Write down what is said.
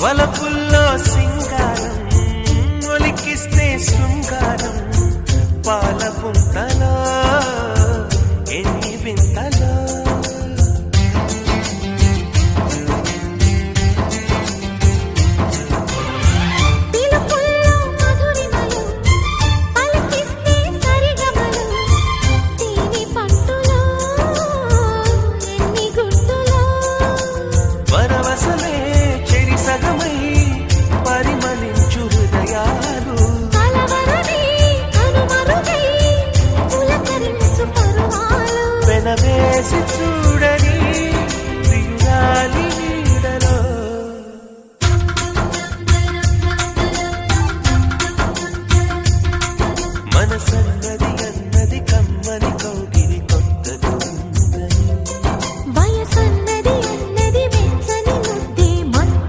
వలపుల్లో సింగారం ఒలికిస్తే శృంగారం పాల పుంతలో ఎన్ని వింతలో వరవసలే చెరి సగమై పరిమళించు హృదయాలు పెనవేసి